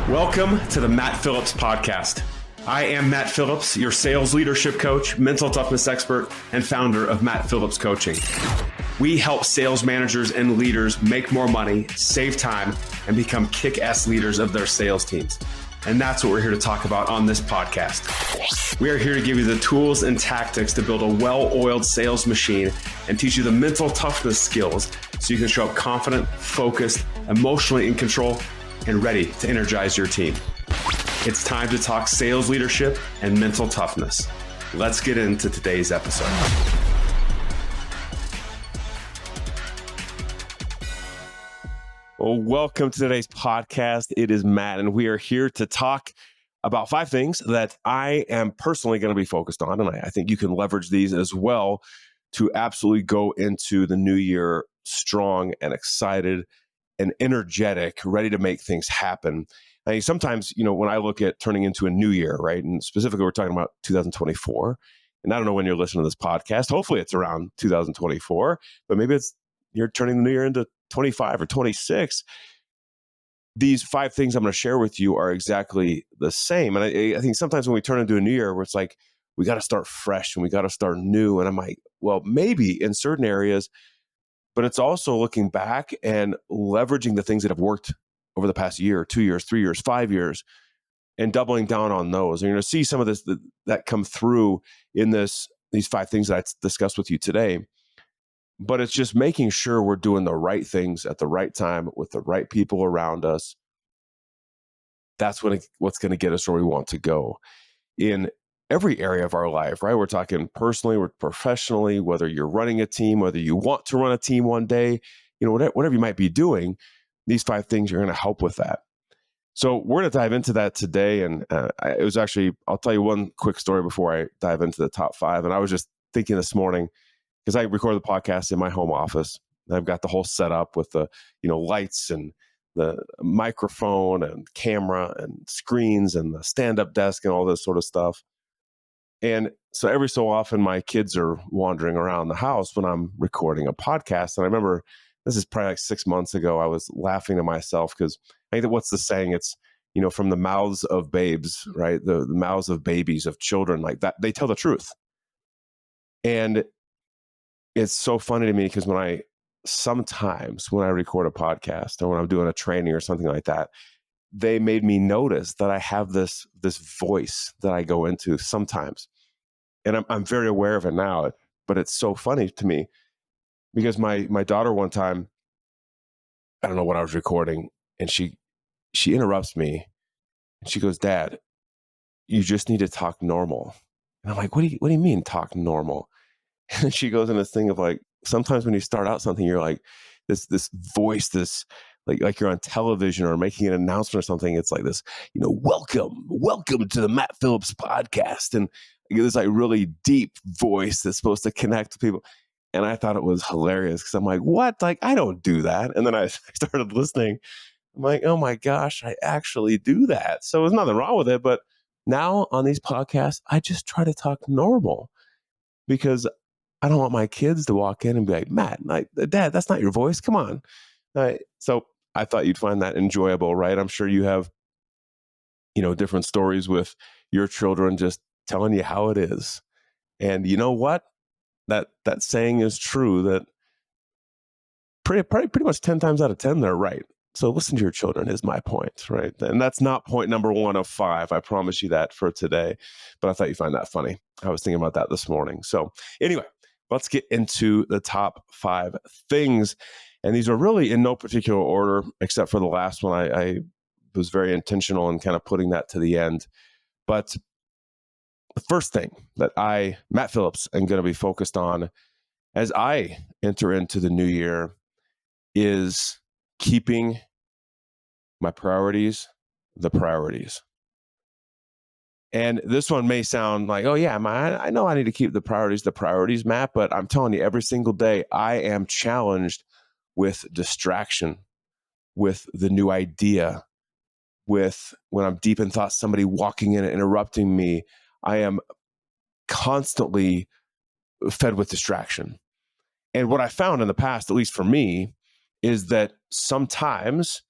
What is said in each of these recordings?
Welcome to the Matt Phillips Podcast. I am Matt Phillips, your sales leadership coach, mental toughness expert, and founder of Matt Phillips Coaching. We help sales managers and leaders make more money, save time, and become kick-ass leaders of their sales teams. And that's what we're here to talk about on this podcast. We are here to give you the tools and tactics to build a well-oiled sales machine and teach you the mental toughness skills so you can show up confident, focused, emotionally in control, and ready to energize your team. It's time to talk sales leadership and mental toughness. Let's get into today's episode. Well, welcome to today's podcast. It is Matt, and we are here to talk about 5 things that I am personally going to be focused on. And I think you can leverage these as well to absolutely go into the new year strong and excited and energetic, ready to make things happen. I mean, sometimes, when I look at turning into a new year, right? And specifically, we're talking about 2024. And I don't know when you're listening to this podcast. Hopefully it's around 2024, but maybe you're turning the new year into 25 or 26. These 5 things I'm going to share with you are exactly the same. And I think sometimes when we turn into a new year, where it's like, we got to start fresh and we got to start new. And I'm like, well, maybe in certain areas, but it's also looking back and leveraging the things that have worked over the past year, 2 years, 3 years, 5 years, and doubling down on those. And you're going to see some of this that come through in these 5 things that I discussed with you today. But it's just making sure we're doing the right things at the right time with the right people around us. That's what's going to get us where we want to go in every area of our life, right? We're talking personally, we're professionally, whether you're running a team, whether you want to run a team one day, whatever you might be doing, these 5 things are going to help with that. So we're going to dive into that today. And I'll tell you one quick story before I dive into the top 5. And I was just thinking this morning, because I record the podcast in my home office. I've got the whole setup with the, lights and the microphone and camera and screens and the stand-up desk and all this sort of stuff. And so every so often my kids are wandering around the house when I'm recording a podcast. And I remember this is probably like 6 months ago, I was laughing to myself because I think that what's the saying? It's, from the mouths of babes, right? The mouths of babies, of children like that, they tell the truth. And it's so funny to me because sometimes when I record a podcast or when I'm doing a training or something like that, they made me notice that I have this voice that I go into sometimes. And I'm very aware of it now, but it's so funny to me because my daughter one time, I don't know what I was recording, and she interrupts me and she goes, "Dad, you just need to talk normal." And I'm like, what do you mean talk normal? And she goes in this thing of like, sometimes when you start out something, you're like this voice, this like you're on television or making an announcement or something. It's like this, welcome to the Matt Phillips Podcast. And you get this like really deep voice that's supposed to connect with people. And I thought it was hilarious because I'm like, what? Like, I don't do that. And then I started listening. I'm like, oh my gosh, I actually do that. So there's nothing wrong with it. But now on these podcasts, I just try to talk normal because I don't want my kids to walk in and be like, "Matt, Dad, that's not your voice. Come on." So I thought you'd find that enjoyable, right? I'm sure you have, different stories with your children just telling you how it is. And you know what? That saying is true, that pretty much 10 times out of 10, they're right. So listen to your children is my point, right? And that's not point number 1 of 5. I promise you that for today. But I thought you'd find that funny. I was thinking about that this morning. So anyway, let's get into the top 5 things. And these are really in no particular order, except for the last one. I was very intentional in kind of putting that to the end. But the first thing that Matt Phillips, am going to be focused on as I enter into the new year is keeping my priorities the priorities. And this one may sound like, oh yeah, I know I need to keep the priorities, Matt, but I'm telling you, every single day I am challenged with distraction, with the new idea, with when I'm deep in thought, somebody walking in and interrupting me. I am constantly fed with distraction. And what I found in the past, at least for me, is that sometimes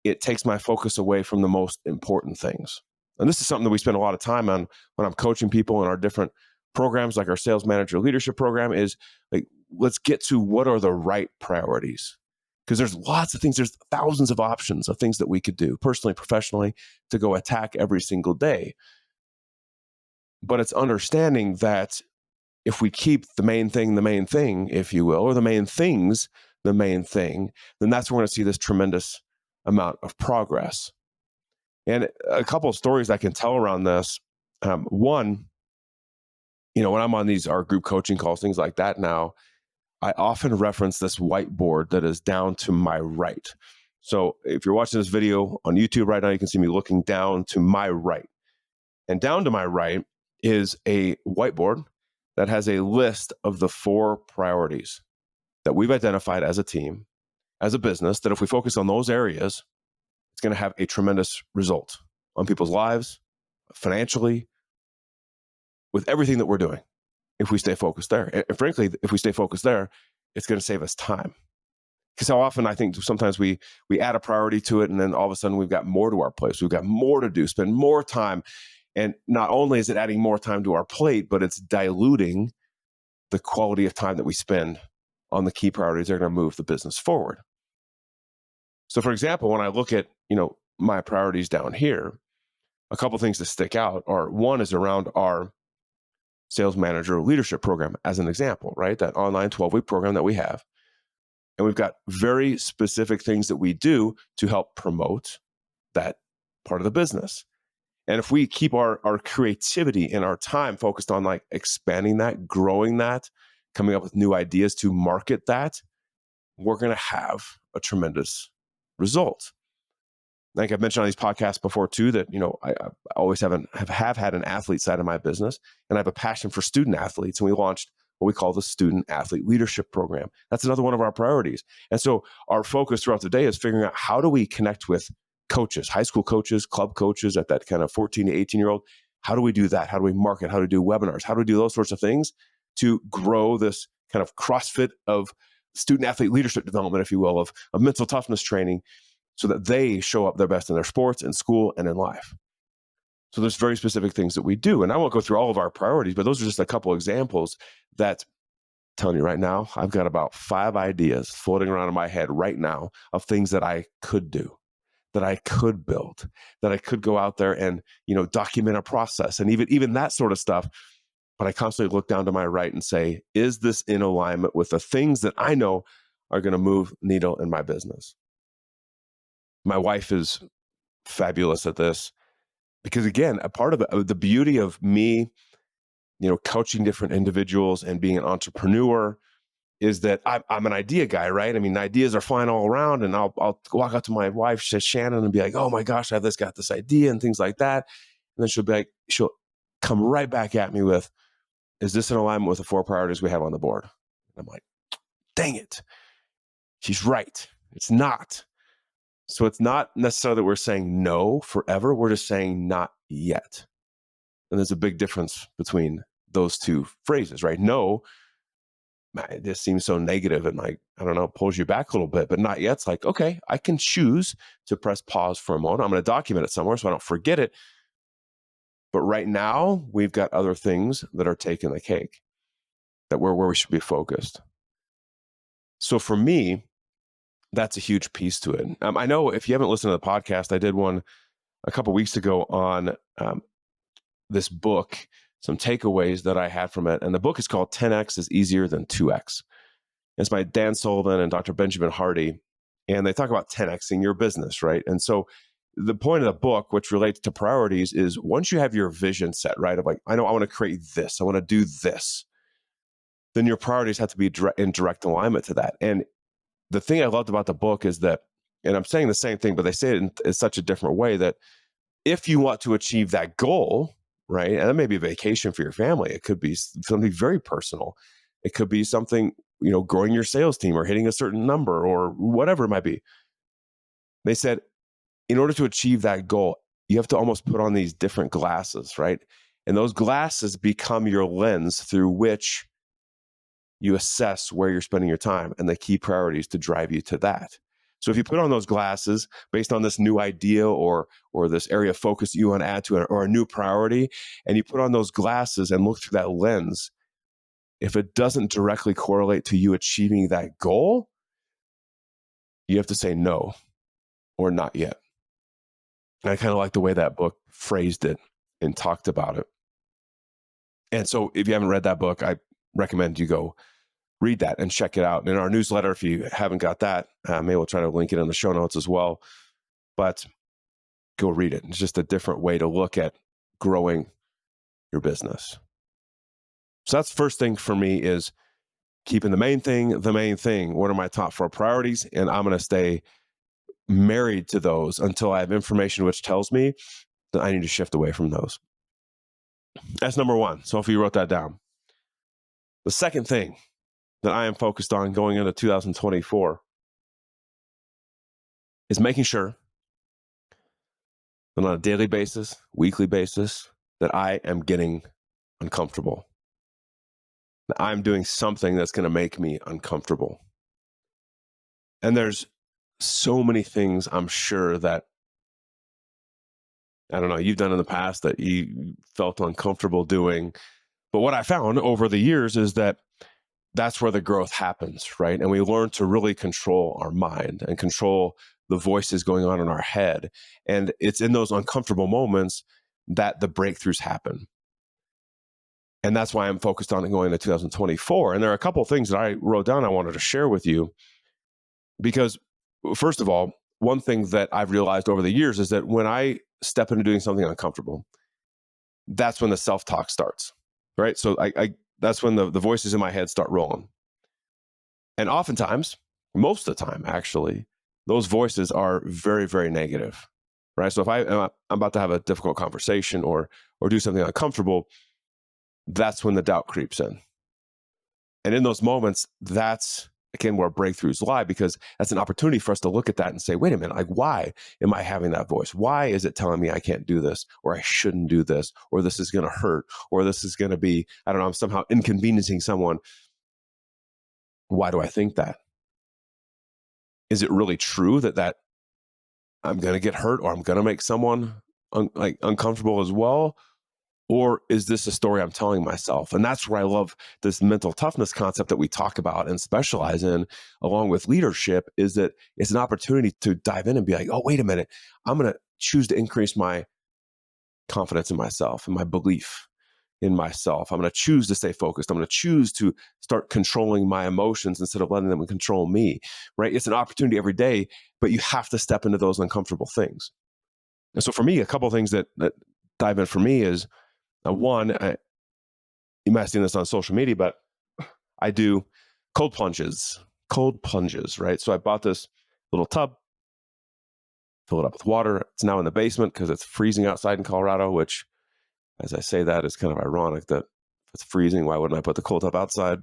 it takes my focus away from the most important things. And this is something that we spend a lot of time on when I'm coaching people in our different programs, like our sales manager leadership program, is like, let's get to what are the right priorities. Because there's lots of things, there's thousands of options of things that we could do personally, professionally, to go attack every single day. But it's understanding that if we keep the main thing, if you will, or the main things, the main thing, then that's where we're going to see this tremendous amount of progress. And a couple of stories I can tell around this. One, when I'm on our group coaching calls, things like that now, I often reference this whiteboard that is down to my right. So if you're watching this video on YouTube right now, you can see me looking down to my right. And down to my right is a whiteboard that has a list of the 4 priorities that we've identified as a team, as a business, that if we focus on those areas, it's going to have a tremendous result on people's lives, financially, with everything that we're doing, if we stay focused there. And frankly, if we stay focused there, it's going to save us time. Because how often I think sometimes we add a priority to it, and then all of a sudden we've got more to our plate. We've got more to do, spend more time. And not only is it adding more time to our plate, but it's diluting the quality of time that we spend on the key priorities that are going to move the business forward. So for example, when I look at, my priorities down here, a couple things that stick out are, one is around our sales manager leadership program, as an example, right? That online 12-week program that we have. And we've got very specific things that we do to help promote that part of the business. And if we keep our creativity and our time focused on like expanding that, growing that, coming up with new ideas to market that, we're going to have a tremendous result. Like I've mentioned on these podcasts before too, that, I always have had an athlete side of my business, and I have a passion for student athletes. And we launched what we call the Student Athlete Leadership Program. That's another one of our priorities. And so our focus throughout the day is figuring out, how do we connect with coaches, high school coaches, club coaches, at that kind of 14 to 18-year-old. How do we do that? How do we market? How do we do webinars? How do we do those sorts of things to grow this kind of CrossFit of student athlete leadership development, if you will, of mental toughness training, so that they show up their best in their sports, in school, and in life. So there's very specific things that we do. And I won't go through all of our priorities, but those are just a couple examples that, I'm telling you right now, I've got about 5 ideas floating around in my head right now of things that I could do, that I could build, that I could go out there and, document a process, and even that sort of stuff. But I constantly look down to my right and say, is this in alignment with the things that I know are going to move needle in my business? My wife is fabulous at this, because again, a part of the beauty of me, coaching different individuals and being an entrepreneur, is that I'm an idea guy, right? I mean, ideas are flying all around, and I'll walk up to my wife, Shannon, and be like, oh my gosh, I have got this idea and things like that. And then she'll come right back at me with, is this in alignment with the 4 priorities we have on the board? And I'm like, dang it. She's right. It's not. So it's not necessarily that we're saying no forever. We're just saying not yet. And there's a big difference between those 2 phrases, right? No, this seems so negative and like, I don't know, pulls you back a little bit, but not yet's like, okay, I can choose to press pause for a moment. I'm going to document it somewhere so I don't forget it. But right now, we've got other things that are taking the cake, that we're where we should be focused. So for me, that's a huge piece to it. I know if you haven't listened to the podcast, I did one a couple of weeks ago on this book, some takeaways that I had from it. And the book is called 10X is Easier Than 2X. It's by Dan Sullivan and Dr. Benjamin Hardy. And they talk about 10Xing your business, right? And so the point of the book, which relates to priorities, is once you have your vision set, right, of like, I know I want to create this, I want to do this, then your priorities have to be in direct alignment to that. And the thing I loved about the book is that, and I'm saying the same thing, but they say it in such a different way, that if you want to achieve that goal, right, and that may be a vacation for your family, it could be something very personal. It could be something, growing your sales team or hitting a certain number or whatever it might be. They said, in order to achieve that goal, you have to almost put on these different glasses, right? And those glasses become your lens through which you assess where you're spending your time and the key priorities to drive you to that. So if you put on those glasses based on this new idea or this area of focus you want to add to it, or a new priority, and you put on those glasses and look through that lens, if it doesn't directly correlate to you achieving that goal, you have to say no or not yet. And I kind of like the way that book phrased it and talked about it. And so if you haven't read that book, I recommend you go read that and check it out. And in our newsletter, if you haven't got that, maybe we'll try to link it in the show notes as well. But go read it. It's just a different way to look at growing your business. So that's the first thing for me, is keeping the main thing. What are my top 4 priorities? And I'm going to stay married to those until I have information which tells me that I need to shift away from those. That's number 1. So if you wrote that down. The second thing that I am focused on going into 2024 is making sure that on a daily basis, weekly basis, that I am getting uncomfortable. That I'm doing something that's going to make me uncomfortable. And there's so many things I'm sure that, I don't know, you've done in the past that you felt uncomfortable doing. But what I found over the years is that that's where the growth happens, right? And we learn to really control our mind and control the voices going on in our head. And it's in those uncomfortable moments that the breakthroughs happen. And that's why I'm focused on going into 2024. And there are a couple of things that I wrote down I wanted to share with you. Because first of all, one thing that I've realized over the years is that when I step into doing something uncomfortable, that's when the self-talk starts, right? So that's when the voices in my head start rolling. And oftentimes, most of the time actually, those voices are very, very negative, right? So if I'm about to have a difficult conversation or do something uncomfortable, that's when the doubt creeps in. And in those moments, that's, again, where breakthroughs lie, because that's an opportunity for us to look at that and say, wait a minute, like, why am I having that voice? Why is it telling me I can't do this, or I shouldn't do this, or this is going to hurt, or this is going to be, I don't know, I'm somehow inconveniencing someone. Why do I think that? Is it really true that I'm going to get hurt, or I'm going to make someone uncomfortable as well? Or is this a story I'm telling myself? And that's where I love this mental toughness concept that we talk about and specialize in, along with leadership, is that it's an opportunity to dive in and be like, oh, wait a minute, I'm going to choose to increase my confidence in myself and my belief in myself. I'm going to choose to stay focused. I'm going to choose to start controlling my emotions instead of letting them control me, right? It's an opportunity every day, but you have to step into those uncomfortable things. And so for me, a couple of things that dive in for me is, one, you might have seen this on social media, but I do cold plunges, right? So I bought this little tub, fill it up with water. It's now in the basement because it's freezing outside in Colorado, which, as I say that, is kind of ironic that if it's freezing, why wouldn't I put the cold tub outside?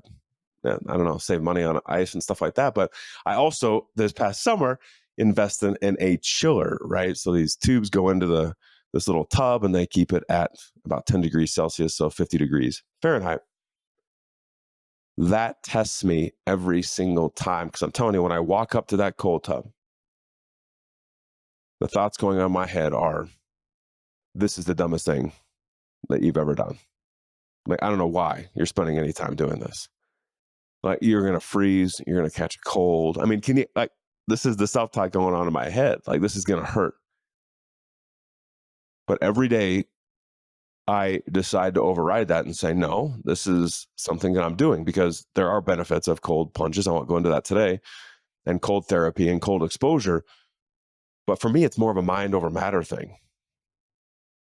I don't know, save money on ice and stuff like that. But I also, this past summer, invested in a chiller, right? So these tubes go into this little tub and they keep it at about 10 degrees Celsius, so 50 degrees Fahrenheit. That tests me every single time, because I'm telling you, when I walk up to that cold tub, the thoughts going on in my head are, this is the dumbest thing that you've ever done. Like, I don't know why you're spending any time doing this. Like, you're going to freeze, you're going to catch a cold. I mean, this is the self-talk going on in my head. Like, this is going to hurt. But every day I decide to override that and say, no, this is something that I'm doing, because there are benefits of cold plunges. I won't go into that today, and cold therapy and cold exposure. But for me, it's more of a mind over matter thing.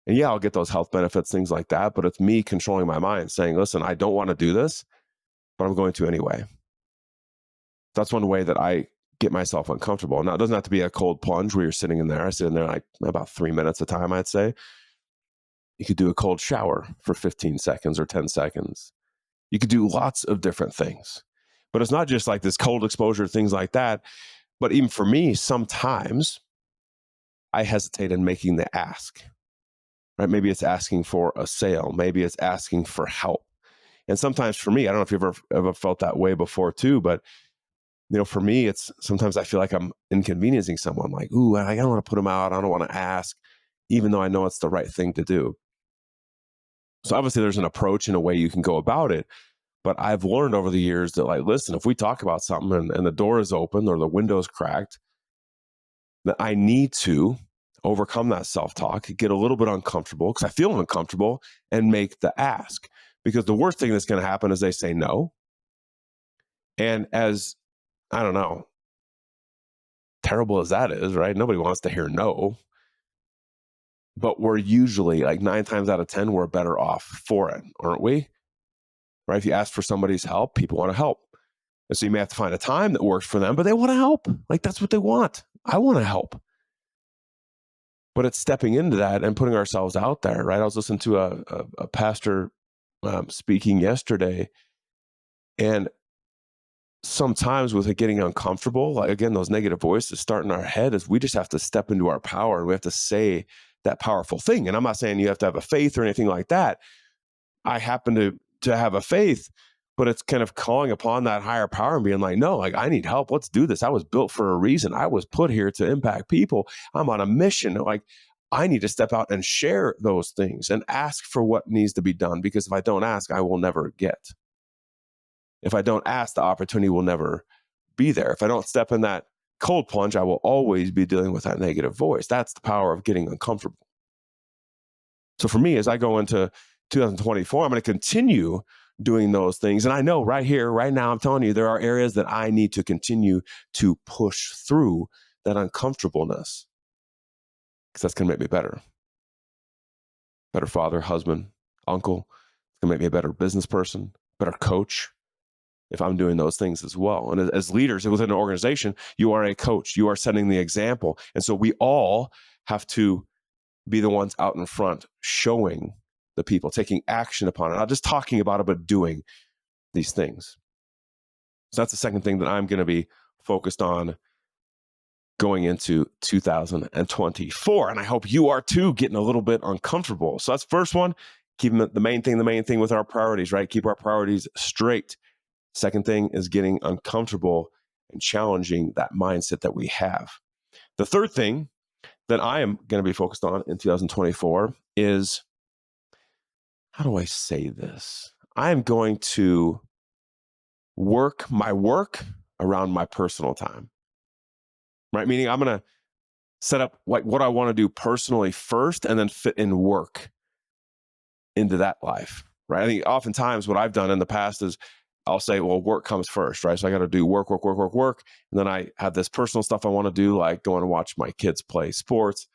And yeah, I'll get those health benefits, things like that. But it's me controlling my mind, saying, listen, I don't want to do this, but I'm going to anyway. That's one way that I get myself uncomfortable. Now, it doesn't have to be a cold plunge where you're sitting in there. I sit in there like about 3 minutes a time, I'd say. You could do a cold shower for 15 seconds or 10 seconds. You could do lots of different things. But it's not just like this cold exposure, things like that. But even for me, sometimes I hesitate in making the ask. Right? Maybe it's asking for a sale. Maybe it's asking for help. And sometimes for me, I don't know if you've ever felt that way before too, but For me, it's sometimes I feel like I'm inconveniencing someone, like, ooh, I don't want to put them out. I don't want to ask, even though I know it's the right thing to do. So obviously there's an approach and a way you can go about it. But I've learned over the years that, like, listen, if we talk about something and the door is open or the window's cracked, that I need to overcome that self-talk, get a little bit uncomfortable because I feel uncomfortable, and make the ask. Because the worst thing that's going to happen is they say no. And as, I don't know, terrible as that is, right? Nobody wants to hear no. But we're usually, like 9 times out of 10, we're better off for it, aren't we? Right? If you ask for somebody's help, people want to help. And so you may have to find a time that works for them, but they want to help. Like, that's what they want. I want to help. But it's stepping into that and putting ourselves out there, right? I was listening to a pastor speaking yesterday, and sometimes with it getting uncomfortable, like, again, those negative voices start in our head, is we just have to step into our power and we have to say that powerful thing. And I'm not saying you have to have a faith or anything like that. I happen to have a faith, but it's kind of calling upon that higher power and being like, no, like, I need help. Let's do this. I was built for a reason. I was put here to impact people. I'm on a mission. Like, I need to step out and share those things and ask for what needs to be done. Because if I don't ask, I will never get. If I don't ask, the opportunity will never be there. If I don't step in that cold plunge, I will always be dealing with that negative voice. That's the power of getting uncomfortable. So for me, as I go into 2024, I'm going to continue doing those things. And I know right here, right now, I'm telling you, there are areas that I need to continue to push through that uncomfortableness, because that's going to make me better. Better father, husband, uncle. It's going to make me a better business person, better coach, if I'm doing those things as well. And as leaders within an organization, you are a coach. You are setting the example. And so we all have to be the ones out in front, showing the people, taking action upon it, not just talking about it, but doing these things. So that's the second thing that I'm going to be focused on going into 2024. And I hope you are too, getting a little bit uncomfortable. So that's the first one, keeping the main thing with our priorities, right? Keep our priorities straight. Second thing is getting uncomfortable and challenging that mindset that we have. The third thing that I am going to be focused on in 2024 is, how do I say this? I am going to work my work around my personal time, right? Meaning I'm going to set up like what I want to do personally first and then fit in work into that life, right? I think oftentimes what I've done in the past is I'll say, well, work comes first, right? So I got to do work. And then I have this personal stuff I want to do, like going to watch my kids play sports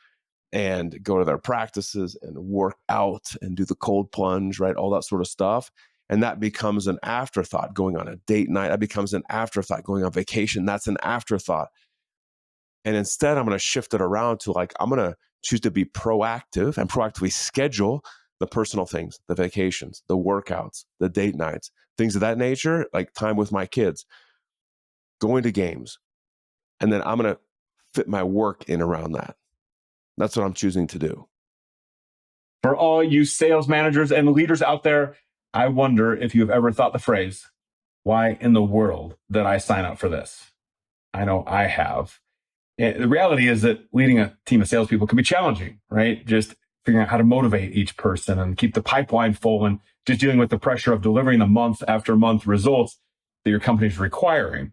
and go to their practices and work out and do the cold plunge, right? All that sort of stuff. And that becomes an afterthought. Going on a date night, that becomes an afterthought. Going on vacation, that's an afterthought. And instead, I'm going to shift it around to, like, I'm going to choose to be proactive and proactively schedule the personal things, the vacations, the workouts, the date nights, things of that nature, like time with my kids, going to games. And then I'm going to fit my work in around that. That's what I'm choosing to do. For all you sales managers and leaders out there, I wonder if you've ever thought the phrase, why in the world did I sign up for this? I know I have. And the reality is that leading a team of salespeople can be challenging, right? Just figuring out how to motivate each person and keep the pipeline full, and just dealing with the pressure of delivering the month after month results that your company's requiring.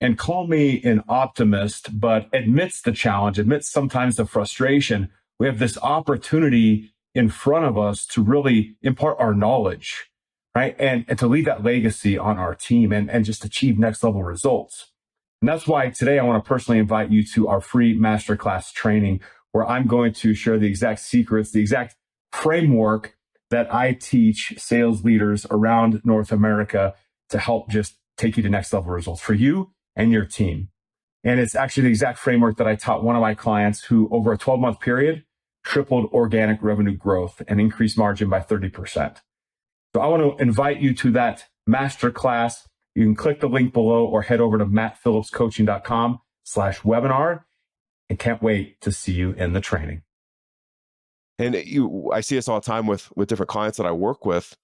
And call me an optimist, but amidst the challenge, amidst sometimes the frustration, we have this opportunity in front of us to really impart our knowledge, right? And to leave that legacy on our team and just achieve next level results. And that's why today I want to personally invite you to our free masterclass training, where I'm going to share the exact secrets, the exact framework that I teach sales leaders around North America to help just take you to next level results for you and your team. And it's actually the exact framework that I taught one of my clients who, over a 12-month period, tripled organic revenue growth and increased margin by 30%. So I want to invite you to that masterclass. You can click the link below or head over to mattphillipscoaching.com/webinar. And can't wait to see you in the training. And I see this all the time with different clients that I work with,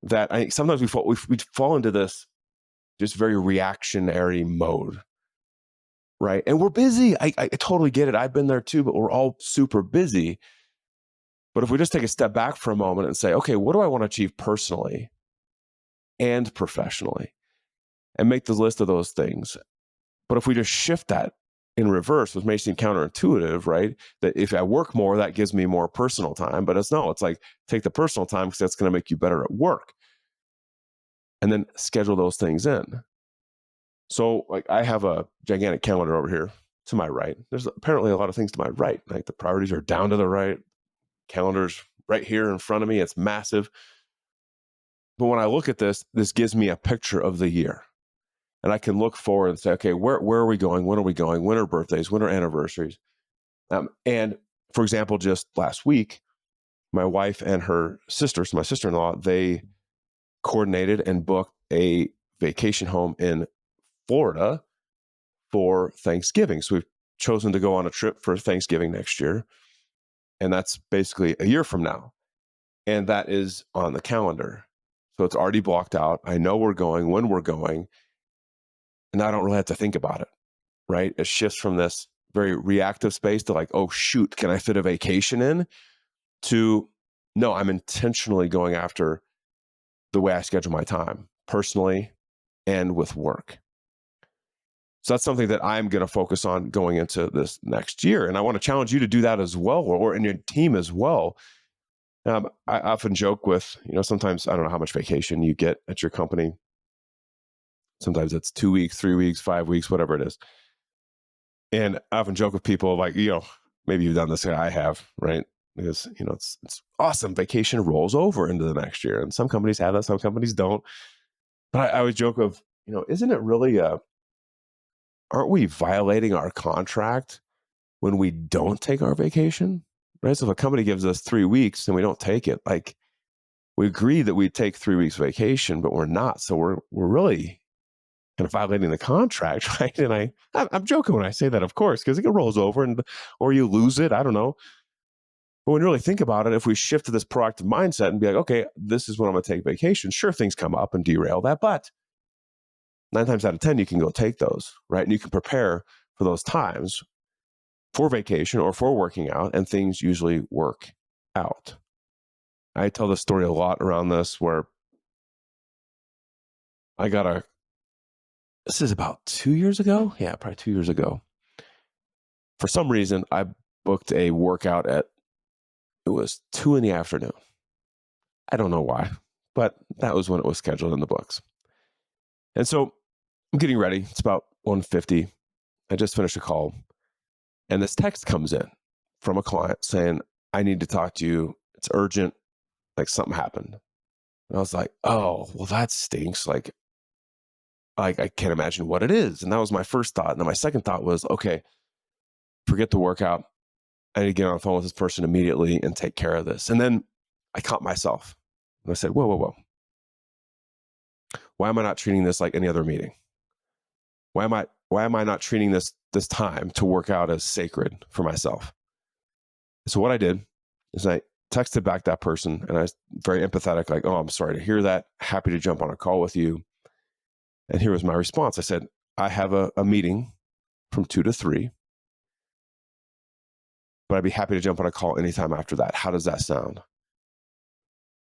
that I think sometimes we fall into this just very reactionary mode, right? And we're busy. I totally get it. I've been there too, but we're all super busy. But if we just take a step back for a moment and say, okay, what do I want to achieve personally and professionally? And make the list of those things. But if we just shift that in reverse, which may seem counterintuitive, right? That if I work more, that gives me more personal time. But it's like take the personal time because that's going to make you better at work. And then schedule those things in. So like I have a gigantic calendar over here to my right. There's apparently a lot of things to my right. Like the priorities are down to the right. Calendar's right here in front of me. It's massive. But when I look at this gives me a picture of the year. And I can look forward and say, okay, where are we going? When are we going? When are birthdays? When are anniversaries? And for example, just last week, my wife and her sister, so my sister-in-law, they coordinated and booked a vacation home in Florida for Thanksgiving. So we've chosen to go on a trip for Thanksgiving next year. And that's basically a year from now. And that is on the calendar. So it's already blocked out. I know we're going, when we're going. And I don't really have to think about it, right? It shifts from this very reactive space to like, oh, shoot, can I fit a vacation in? To, no, I'm intentionally going after the way I schedule my time, personally and with work. So that's something that I'm going to focus on going into this next year. And I want to challenge you to do that as well, or in your team as well. I often joke with, sometimes I don't know how much vacation you get at your company. Sometimes it's 2 weeks, 3 weeks, 5 weeks, whatever it is. And I often joke with people like, maybe you've done this, I have, right? Because, it's awesome. Vacation rolls over into the next year. And some companies have that, some companies don't. But I always joke of, isn't it really, aren't we violating our contract when we don't take our vacation? Right? So if a company gives us 3 weeks and we don't take it, like we agree that we take 3 weeks vacation, but we're not. So we're really kind of violating the contract, right? And I'm joking when I say that, of course, because it rolls over or you lose it. I don't know. But when you really think about it, if we shift to this proactive mindset and be like, okay, this is when I'm going to take vacation. Sure, things come up and derail that, but 9 times out of 10, you can go take those, right? And you can prepare for those times for vacation or for working out, and things usually work out. I tell this story a lot around this where this is about 2 years ago. Yeah, probably 2 years ago. For some reason, I booked a workout it was 2 p.m. I don't know why, but that was when it was scheduled in the books. And so I'm getting ready. It's about 1:50. I just finished a call. And this text comes in from a client saying, I need to talk to you. It's urgent. Like something happened. And I was like, oh, well, that stinks. Like I can't imagine what it is. And that was my first thought. And then my second thought was, okay, forget the workout. I need to get on the phone with this person immediately and take care of this. And then I caught myself and I said, whoa. Why am I not treating this like any other meeting? Why am I not treating this time to work out as sacred for myself? So what I did is I texted back that person and I was very empathetic, like, oh, I'm sorry to hear that. Happy to jump on a call with you. And here was my response. I said, I have a meeting from 2 to 3, but I'd be happy to jump on a call anytime after that. How does that sound?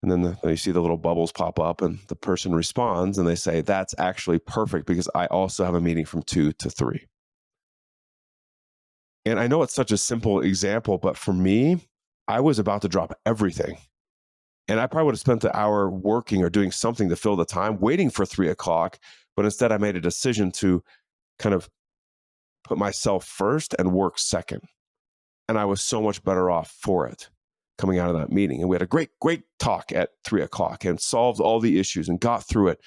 And then you see the little bubbles pop up and the person responds and they say, that's actually perfect because I also have a meeting from 2 to 3. And I know it's such a simple example, but for me, I was about to drop everything. And I probably would have spent the hour working or doing something to fill the time, waiting for 3 o'clock. But instead, I made a decision to kind of put myself first and work second. And I was so much better off for it coming out of that meeting. And we had a great talk at 3 o'clock and solved all the issues and got through it.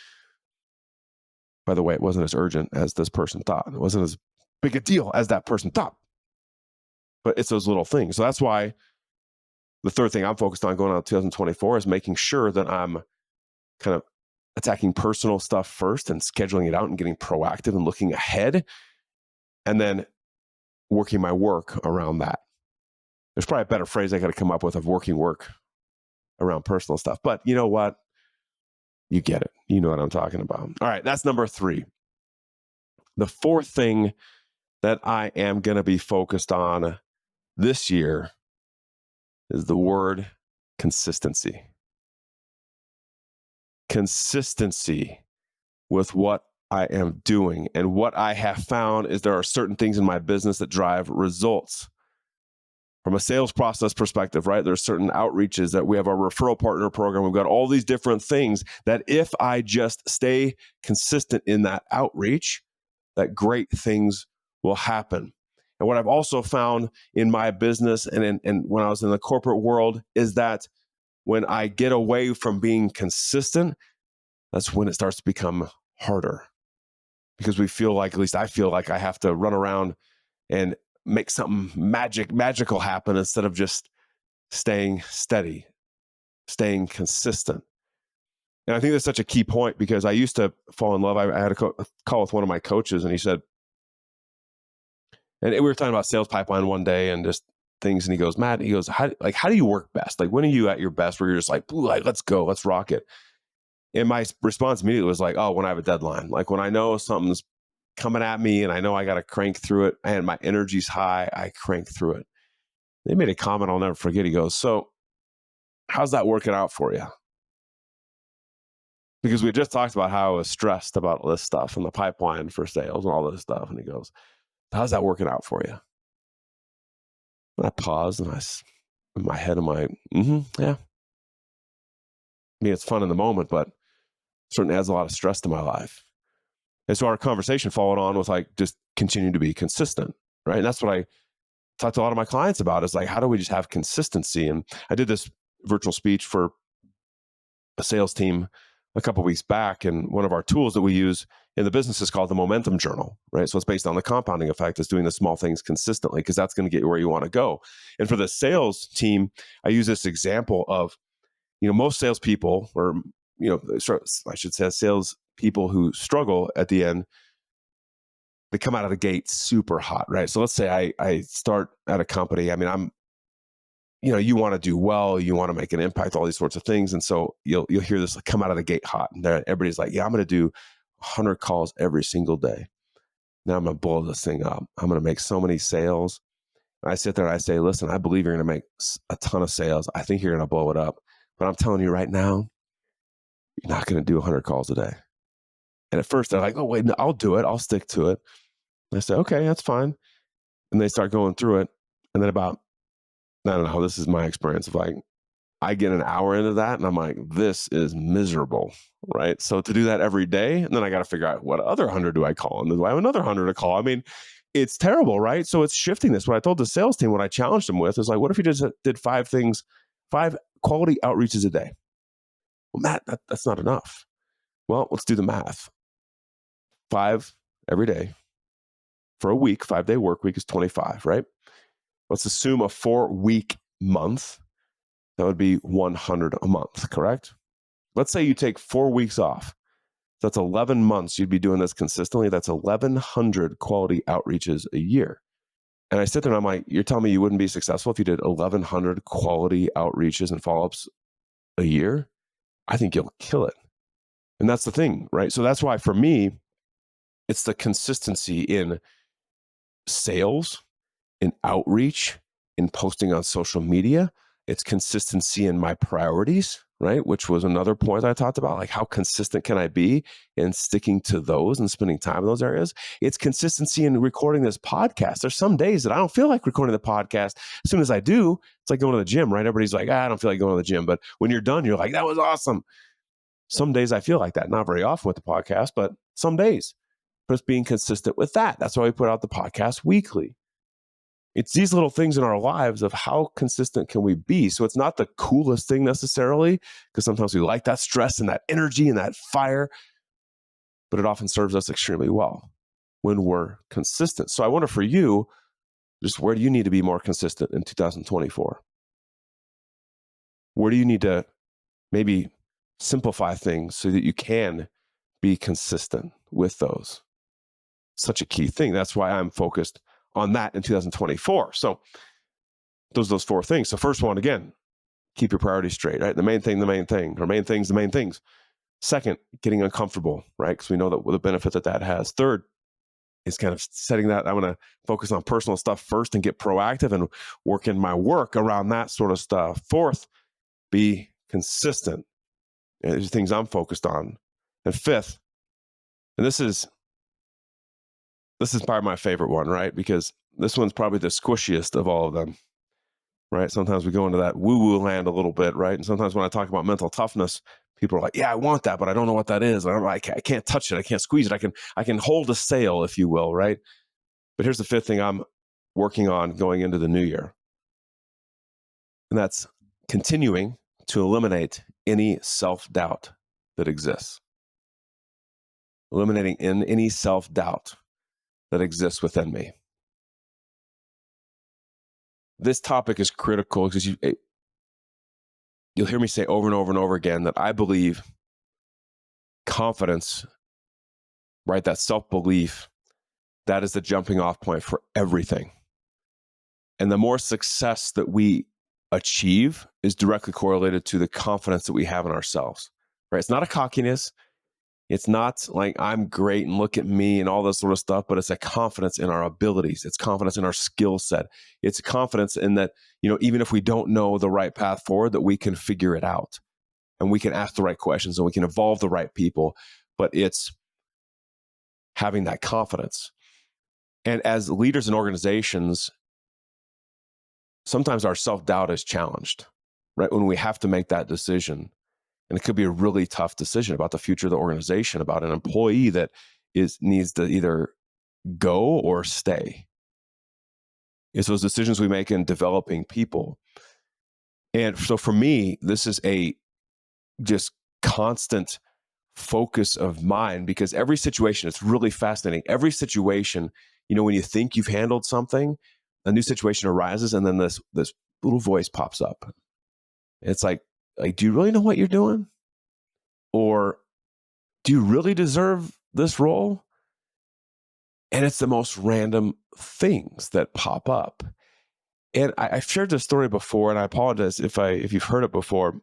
By the way, it wasn't as urgent as this person thought. It wasn't as big a deal as that person thought. But it's those little things. So that's why the third thing I'm focused on going on 2024 is making sure that I'm kind of attacking personal stuff first and scheduling it out and getting proactive and looking ahead, and then working my work around that. There's probably a better phrase I got to come up with of working work around personal stuff. But you know what? You get it. You know what I'm talking about. All right, that's number 3. The fourth thing that I am going to be focused on this year is the word consistency. Consistency with what I am doing. And what I have found is there are certain things in my business that drive results. From a sales process perspective, right? There's certain outreaches that we have our referral partner program. We've got all these different things that if I just stay consistent in that outreach, that great things will happen. And what I've also found in my business and when I was in the corporate world is that when I get away from being consistent, that's when it starts to become harder. Because we feel like, at least I feel like I have to run around and make something magical happen instead of just staying steady, staying consistent. And I think that's such a key point because I used to fall in love. I had a call with one of my coaches and he said, and we were talking about sales pipeline one day and just things. And he goes, Matt, he goes, how do you work best? Like, when are you at your best where you're just like, let's go, let's rock it. And my response immediately was like, oh, when I have a deadline, like when I know something's coming at me and I know I got to crank through it and my energy's high, I crank through it. They made a comment I'll never forget. He goes, so how's that working out for you? Because we just talked about how I was stressed about all this stuff and the pipeline for sales and all this stuff. And he goes, how's that working out for you? And I paused and in my head, I'm like, yeah. I mean, it's fun in the moment, but certainly adds a lot of stress to my life. And so our conversation followed on with like, just continue to be consistent, right? And that's what I talked to a lot of my clients about is like, how do we just have consistency? And I did this virtual speech for a sales team a couple of weeks back. And one of our tools that we use in the business is called the momentum journal, right? So it's based on the compounding effect. It's doing the small things consistently because that's going to get you where you want to go. And for the sales team, I use this example of, most salespeople or, I should say sales people who struggle at the end, they come out of the gate super hot, right? So let's say I start at a company. I mean, you want to do well, you want to make an impact, all these sorts of things. And so you'll hear this come out of the gate hot. And everybody's like, yeah, I'm going to do 100 calls every single day. Now I'm going to blow this thing up. I'm going to make so many sales. And I sit there and I say, listen, I believe you're going to make a ton of sales. I think you're going to blow it up. But I'm telling you right now, you're not going to do 100 calls a day. And at first they're like, oh, wait, no, I'll do it. I'll stick to it. And I say, okay, that's fine. And they start going through it. And then I don't know, this is my experience of like, I get an hour into that and I'm like, this is miserable, right? So to do that every day, and then I got to figure out what other 100 do I call? And then do I have another 100 to call? I mean, it's terrible, right? So it's shifting this. What I told the sales team, what I challenged them with is like, what if you just did 5 quality outreaches a day? Well, Matt, that's not enough. Well, let's do the math. 5 every day for a week, 5-day work week is 25, right? Let's assume a 4-week month. That would be 100 a month, correct? Let's say you take 4 weeks off. That's 11 months you'd be doing this consistently. That's 1,100 quality outreaches a year. And I sit there and I'm like, you're telling me you wouldn't be successful if you did 1,100 quality outreaches and follow-ups a year? I think you'll kill it. And that's the thing, right? So that's why for me, it's the consistency in sales, in outreach, in posting on social media. It's consistency in my priorities, right? Which was another point I talked about, like how consistent can I be in sticking to those and spending time in those areas? It's consistency in recording this podcast. There's some days that I don't feel like recording the podcast. As soon as I do, it's like going to the gym, right? Everybody's like, I don't feel like going to the gym. But when you're done, you're like, that was awesome. Some days I feel like that, not very often with the podcast, but some days. But it's being consistent with that. That's why we put out the podcast weekly. It's these little things in our lives of how consistent can we be. So it's not the coolest thing necessarily, because sometimes we like that stress and that energy and that fire, but it often serves us extremely well when we're consistent. So I wonder for you, just where do you need to be more consistent in 2024? Where do you need to maybe simplify things so that you can be consistent with those? Such a key thing. That's why I'm focused on that in 2024. So those 4 things. So first one, again, keep your priorities straight, right? The main thing, or main things, the main things. Second, getting uncomfortable, right? Because we know that the benefit that has. Third is kind of setting that I'm going to focus on personal stuff first and get proactive and work in my work around that sort of stuff. Fourth, be consistent. And these are things I'm focused on. And fifth, and this is probably my favorite one, right? Because this one's probably the squishiest of all of them, right? Sometimes we go into that woo-woo land a little bit, right? And sometimes when I talk about mental toughness, people are like, yeah, I want that, but I don't know what that is. I can't touch it. I can't squeeze it. I can hold a sail, if you will, right? But here's the fifth thing I'm working on going into the new year. And that's continuing to eliminate any self-doubt that exists. Eliminating any self-doubt that exists within me. This topic is critical because you'll hear me say over and over and over again that I believe confidence, right, that self-belief, that is the jumping off point for everything. And the more success that we achieve is directly correlated to the confidence that we have in ourselves, right? It's not a cockiness. It's not like I'm great and look at me and all this sort of stuff, but it's a confidence in our abilities. It's confidence in our skill set. It's confidence in that, even if we don't know the right path forward, that we can figure it out and we can ask the right questions and we can involve the right people. But it's having that confidence. And as leaders in organizations, sometimes our self-doubt is challenged, right? When we have to make that decision. And it could be a really tough decision about the future of the organization, about an employee that needs to either go or stay. It's those decisions we make in developing people. And so for me, this is a just constant focus of mine because every situation, it's really fascinating. Every situation, when you think you've handled something, a new situation arises and then this little voice pops up. It's like, do you really know what you're doing? Or do you really deserve this role? And it's the most random things that pop up. And I've shared this story before, and I apologize if you've heard it before,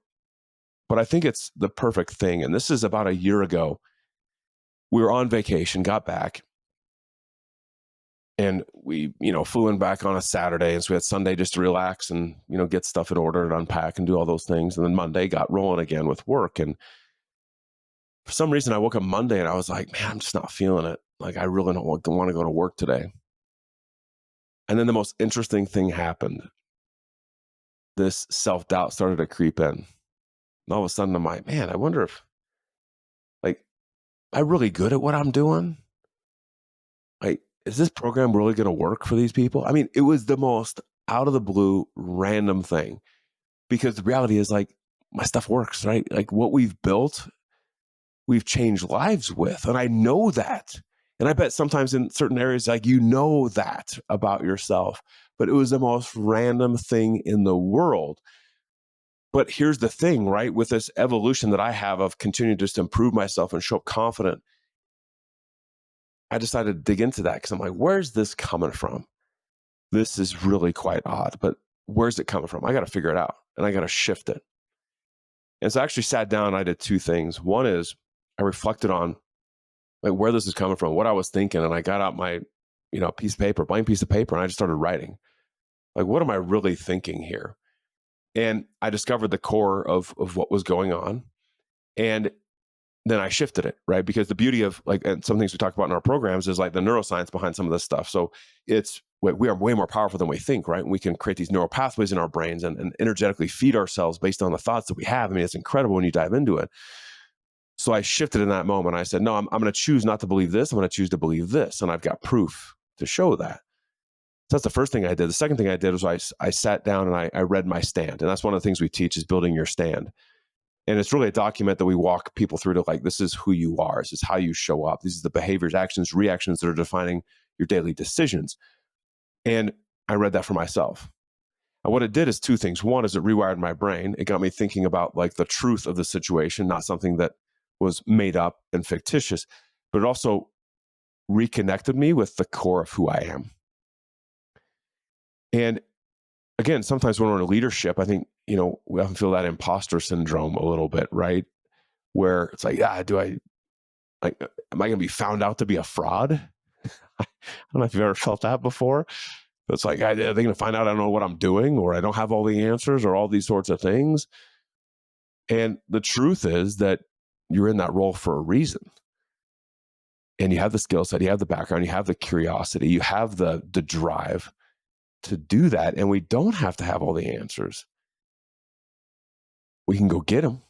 but I think it's the perfect thing. And this is about a year ago. We were on vacation, got back, and we, flew in back on a Saturday. And so we had Sunday just to relax and, get stuff in order and unpack and do all those things. And then Monday got rolling again with work. And for some reason, I woke up Monday and I was like, man, I'm just not feeling it. Like, I really don't want to go to work today. And then the most interesting thing happened. This self-doubt started to creep in. And all of a sudden, I'm like, man, I wonder if, I'm really good at what I'm doing. Is this program really going to work for these people? I mean, it was the most out of the blue, random thing. Because the reality is, my stuff works, right? What we've built, we've changed lives with. And I know that. And I bet sometimes in certain areas, that about yourself. But it was the most random thing in the world. But here's the thing, right? With this evolution that I have of continuing just to improve myself and show up confident, I decided to dig into that because I'm like, where's this coming from? This is really quite odd, but where's it coming from? I got to figure it out and I got to shift it. And so I actually sat down and I did two things. One is I reflected on where this is coming from, what I was thinking. And I got out my, blank piece of paper, and I just started writing. What am I really thinking here? And I discovered the core of what was going on. And then I shifted it, right? Because the beauty of and some things we talk about in our programs is the neuroscience behind some of this stuff. So we are way more powerful than we think, right? And we can create these neural pathways in our brains and energetically feed ourselves based on the thoughts that we have. I mean, it's incredible when you dive into it. So I shifted in that moment. I said, no, I'm going to choose not to believe this. I'm going to choose to believe this. And I've got proof to show that. So that's the first thing I did. The second thing I did was I sat down and I read my stand. And that's one of the things we teach is building your stand. And it's really a document that we walk people through to this is who you are. This is how you show up. These are the behaviors, actions, reactions that are defining your daily decisions. And I read that for myself. And what it did is two things. One is it rewired my brain. It got me thinking about the truth of the situation, not something that was made up and fictitious, but it also reconnected me with the core of who I am. And again, sometimes when we're in leadership, I think, we often feel that imposter syndrome a little bit, right? where it's like, am I going to be found out to be a fraud? I don't know if you've ever felt that before. But it's like, are they going to find out I don't know what I'm doing, or I don't have all the answers, or all these sorts of things? And the truth is that you're in that role for a reason. And you have the skill set, you have the background, you have the curiosity, you have the drive to do that. And we don't have to have all the answers. We can go get them,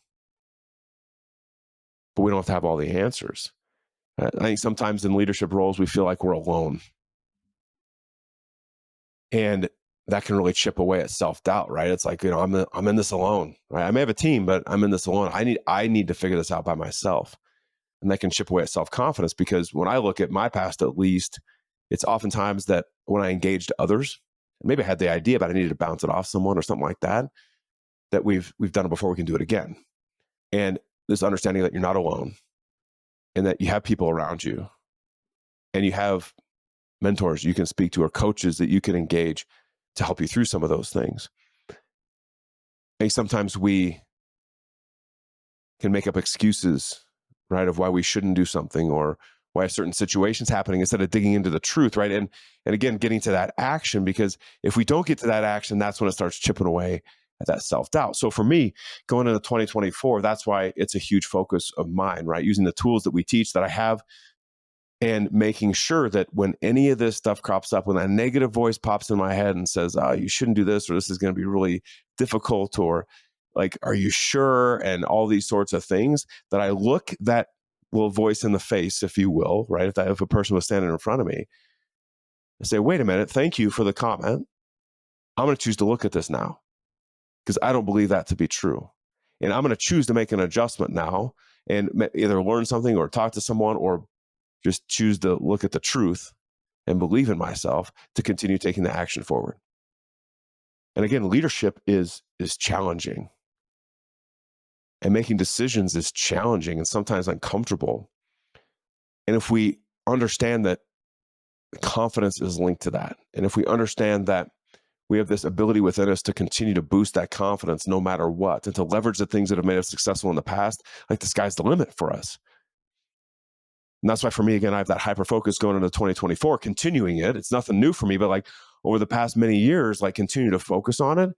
but we don't have to have all the answers. I think sometimes in leadership roles, we feel like we're alone. And that can really chip away at self-doubt, right? It's like, I'm in this alone, right? I may have a team, but I'm in this alone. I need to figure this out by myself. And that can chip away at self-confidence, because when I look at my past, at least, it's oftentimes that when I engaged others, maybe I had the idea, but I needed to bounce it off someone or something like that, that we've done it before, we can do it again. And this understanding that you're not alone, and that you have people around you, and you have mentors you can speak to, or coaches that you can engage to help you through some of those things. And sometimes we can make up excuses, right, of why we shouldn't do something, or why a certain situation's happening, instead of digging into the truth, right? And again, getting to that action, because if we don't get to that action, that's when it starts chipping away at that self-doubt. So for me, going into 2024, that's why it's a huge focus of mine, right? Using the tools that we teach, that I have, and making sure that when any of this stuff crops up, when that negative voice pops in my head and says, oh, you shouldn't do this, or this is going to be really difficult, or like, are you sure? And all these sorts of things, that I look that little voice in the face, if you will, right? If a person was standing in front of me, I say, wait a minute, thank you for the comment. I'm going to choose to look at this now, because I don't believe that to be true. And I'm going to choose to make an adjustment now, and either learn something, or talk to someone, or just choose to look at the truth and believe in myself to continue taking the action forward. And again, leadership is challenging, and making decisions is challenging and sometimes uncomfortable. And if we understand that confidence is linked to that, and if we understand that we have this ability within us to continue to boost that confidence no matter what, and to leverage the things that have made us successful in the past, like, the sky's the limit for us. And that's why for me, again, I have that hyper focus going into 2024, continuing it. It's nothing new for me, but like over the past many years, like, continue to focus on it,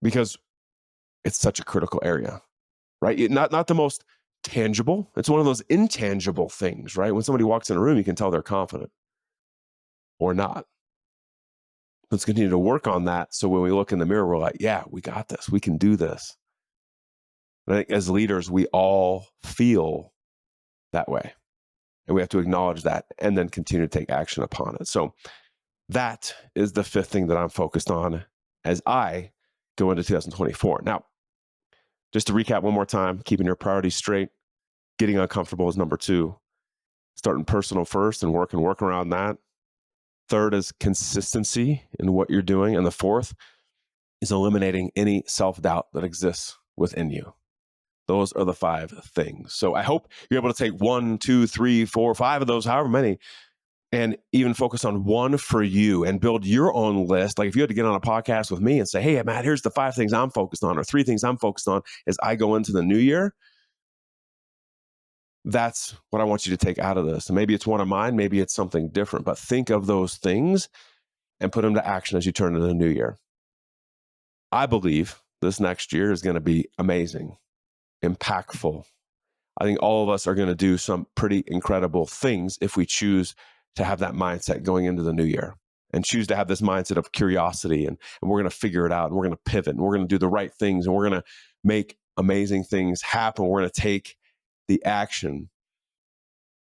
because it's such a critical area, right? Not the most tangible. It's one of those intangible things, right? When somebody walks in a room, you can tell they're confident or not. Let's continue to work on that, so when we look in the mirror, we're like, yeah, we got this. We can do this. And I think as leaders, we all feel that way. And we have to acknowledge that, and then continue to take action upon it. So that is the fifth thing that I'm focused on as I go into 2024. Now, just to recap one more time, keeping your priorities straight, getting uncomfortable is number 2, starting personal first and work around that. Third is consistency in what you're doing. And the fourth is eliminating any self-doubt that exists within you. Those are the 5 things. So I hope you're able to take 1, 2, 3, 4, 5 of those, however many, and even focus on one for you and build your own list. Like, if you had to get on a podcast with me and say, hey, Matt, here's the 5 things I'm focused on, or 3 things I'm focused on as I go into the new year. That's what I want you to take out of this. And maybe it's one of mine, maybe it's something different, but think of those things and put them to action as you turn into the new year. I believe this next year is going to be amazing, impactful. I think all of us are going to do some pretty incredible things if we choose to have that mindset going into the new year, and choose to have this mindset of curiosity, and we're going to figure it out, and we're going to pivot, and we're going to do the right things, and we're going to make amazing things happen. We're going to take the action.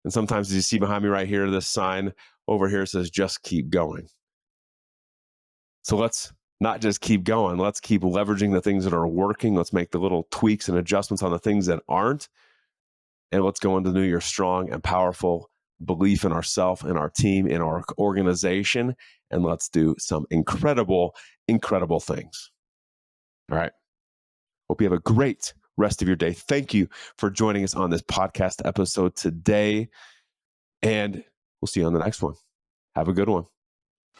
And sometimes, as you see behind me right here, this sign over here says, just keep going. So let's not just keep going. Let's keep leveraging the things that are working. Let's make the little tweaks and adjustments on the things that aren't. And let's go into the new year strong and powerful, belief in ourselves, in our team, in our organization. And let's do some incredible, incredible things. All right. Hope you have a great rest of your day. Thank you for joining us on this podcast episode today. And we'll see you on the next one. Have a good one.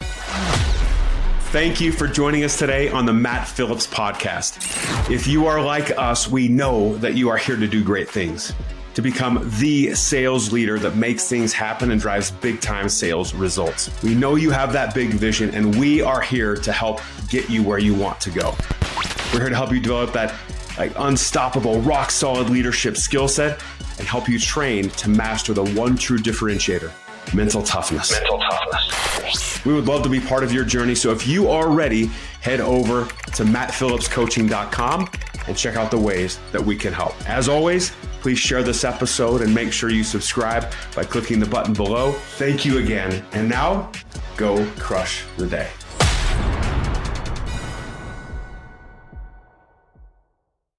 Thank you for joining us today on the Matt Phillips Podcast. If you are like us, we know that you are here to do great things, to become the sales leader that makes things happen and drives big time sales results. We know you have that big vision, and we are here to help get you where you want to go. We're here to help you develop that unstoppable, rock solid leadership skill set and help you train to master the one true differentiator, mental toughness. We would love to be part of your journey. So if you are ready, head over to mattphillipscoaching.com and check out the ways that we can help. As always, please share this episode and make sure you subscribe by clicking the button below. Thank you again. And now, go crush the day.